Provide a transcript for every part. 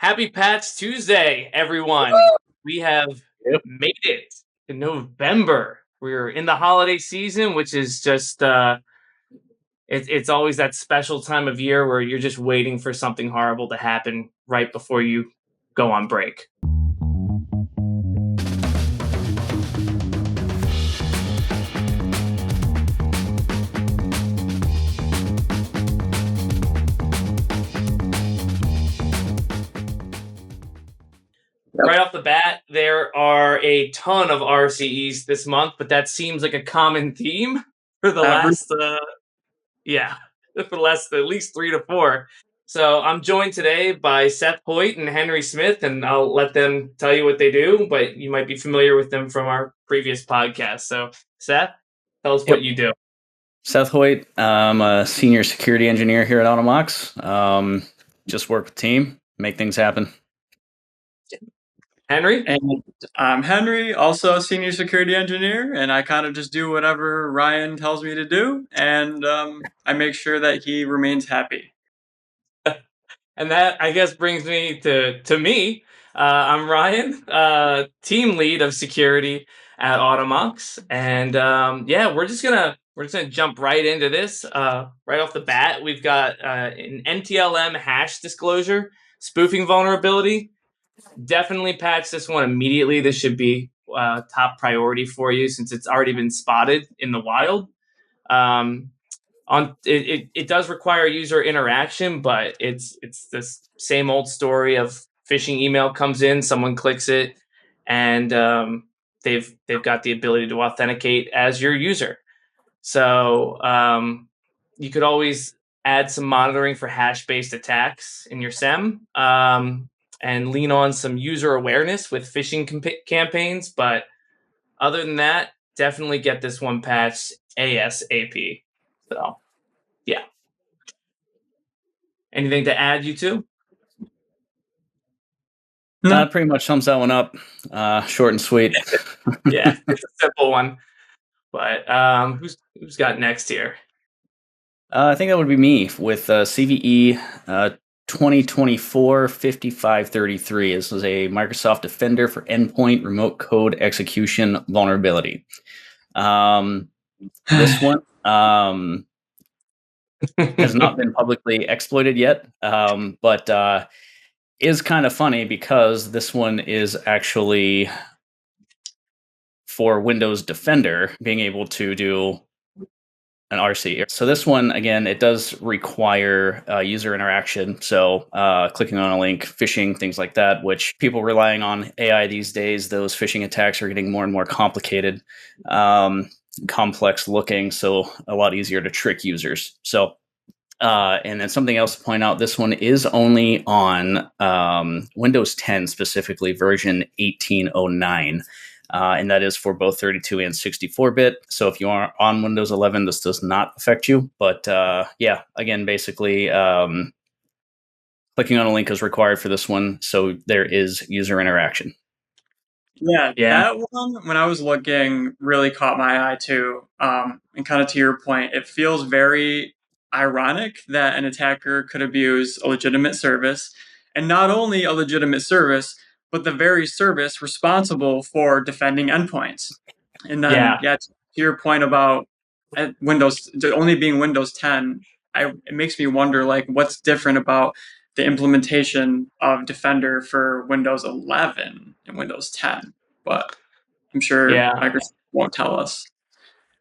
Happy Patch Tuesday, everyone. We have Yep. made it to November. We're in the holiday season, which is just it's always that special time of year where you're just waiting for something horrible to happen right before you go on break. Right off the bat, there are a ton of RCEs this month, but that seems like a common theme for the last yeah, for the last at least 3 to 4. So I'm joined today by Seth Hoyt and Henry Smith, and I'll let them tell you what they do, but you might be familiar with them from our previous podcast. So, Seth, tell us what Yep. you do. Seth Hoyt. I'm a senior security engineer here at Automox. Just work with team, make things happen. Henry? And I'm Henry, also a senior security engineer, and I kind of just do whatever Ryan tells me to do, and I make sure that he remains happy. And that, I guess, brings me to me. I'm Ryan, team lead of security at Automox, and we're just gonna jump right into this. Right off the bat, we've got an NTLM Hash Disclosure spoofing vulnerability. Definitely patch this one immediately. This should be top priority for you since it's already been spotted in the wild. Um, it does require user interaction, but it's this same old story of phishing email comes in, someone clicks it, and they've got the ability to authenticate as your user. So you could always add some monitoring for hash-based attacks in your SEM, and lean on some user awareness with phishing campaigns. But other than that, definitely get this one patched ASAP. So. Yeah. Anything to add, you two? No. That pretty much sums that one up. Short and sweet. Yeah, it's a simple one. But who's got next here? I think that would be me with CVE 2024-5533. This is a Microsoft Defender for Endpoint Remote Code Execution vulnerability. This one has not been publicly exploited yet, but is kind of funny because this one is actually for Windows Defender being able to do an RC. So this one, again, it does require user interaction. So clicking on a link, phishing, things like that, which people relying on AI these days, those phishing attacks are getting more and more complicated, complex looking, so a lot easier to trick users. So and then something else to point out, this one is only on Windows 10, specifically version 1809. And that is for both 32 and 64-bit. So if you are on Windows 11, this does not affect you. But yeah, again, basically, clicking on a link is required for this one. So there is user interaction. Yeah, that one, when I was looking, really caught my eye too. And kind of to your point, it feels very ironic that an attacker could abuse a legitimate service, and not only a legitimate service, but the very service responsible for defending endpoints. And then, to your point about Windows only being Windows 10, it makes me wonder, like, what's different about the implementation of Defender for Windows 11 and Windows 10. But I'm sure Microsoft won't tell us.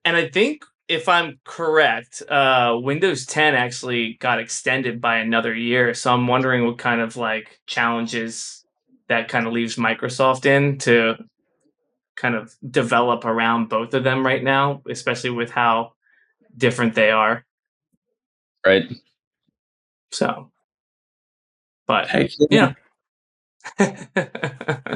And I think, if I'm correct, Windows 10 actually got extended by another year. So I'm wondering what kind of like challenges that kind of leaves Microsoft in to kind of develop around both of them right now, especially with how different they are. Right. So, but yeah. And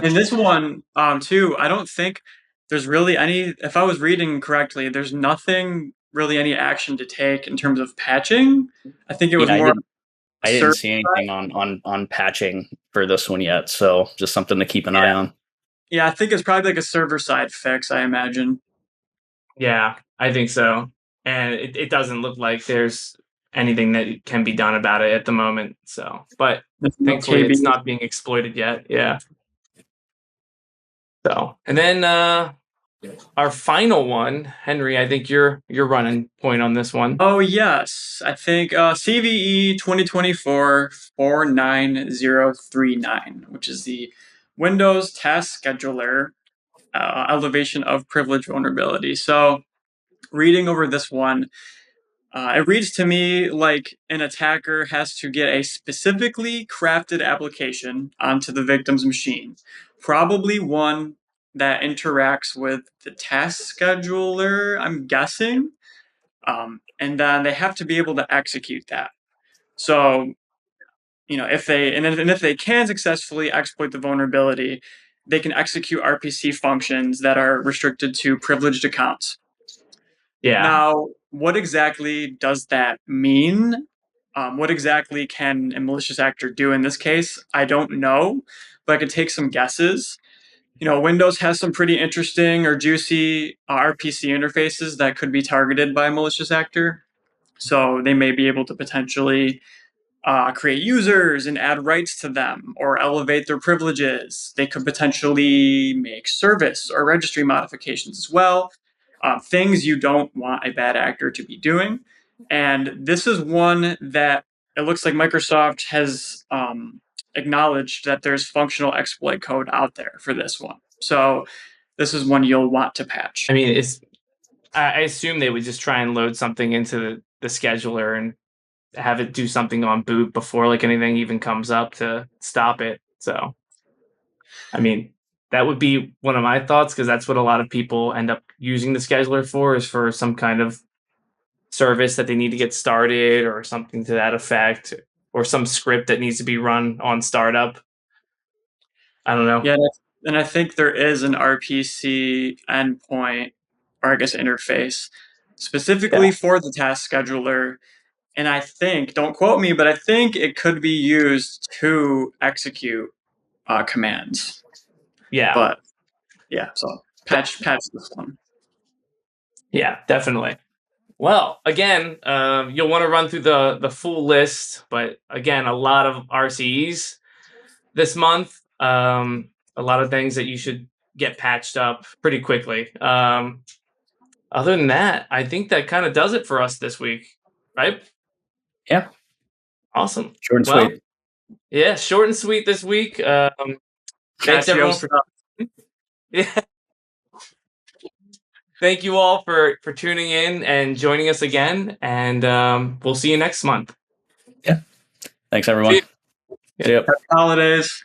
this one, too, I don't think there's really any, if I was reading correctly, there's nothing really any action to take in terms of patching. I think it was more. I didn't see anything on patching for this one yet, so just something to keep an eye on. Yeah, I think it's probably like a server-side fix, I imagine. Yeah, I think so. And it doesn't look like there's anything that can be done about it at the moment. So, but thankfully it's not being exploited yet. Yeah. So, and then our final one, Henry, I think you're running point on this one. Oh yes, I think CVE 2024 49039, which is the Windows Task Scheduler elevation of privilege vulnerability. So, reading over this one, it reads to me like an attacker has to get a specifically crafted application onto the victim's machine, probably one that interacts with the task scheduler, I'm guessing. And then they have to be able to execute that. So, if they can successfully exploit the vulnerability, they can execute RPC functions that are restricted to privileged accounts. Yeah. Now, what exactly does that mean? What exactly can a malicious actor do in this case? I don't know, but I could take some guesses. Windows has some pretty interesting or juicy RPC interfaces that could be targeted by a malicious actor. So they may be able to potentially create users and add rights to them or elevate their privileges. They could potentially make service or registry modifications as well. Things you don't want a bad actor to be doing. And this is one that it looks like Microsoft has acknowledged that there's functional exploit code out there for this one. So this is one you'll want to patch. I mean, I assume they would just try and load something into the scheduler and have it do something on boot before like anything even comes up to stop it. So, I mean, that would be one of my thoughts because that's what a lot of people end up using the scheduler for, is for some kind of service that they need to get started or something to that effect, or some script that needs to be run on startup. I don't know. Yeah, and I think there is an RPC endpoint, or I guess interface, specifically for the task scheduler. And I think, don't quote me, but I think it could be used to execute commands. Yeah. But yeah, so patch this one. Yeah, definitely. Well, again, you'll want to run through the full list, but again, a lot of RCEs this month. A lot of things that you should get patched up pretty quickly. Other than that, I think that kind of does it for us this week, right? Yeah. Awesome. Short and sweet. Yeah, short and sweet this week. Thanks everyone for yeah. Thank you all for tuning in and joining us again, and we'll see you next month. Yeah. Thanks everyone. See you. Happy holidays.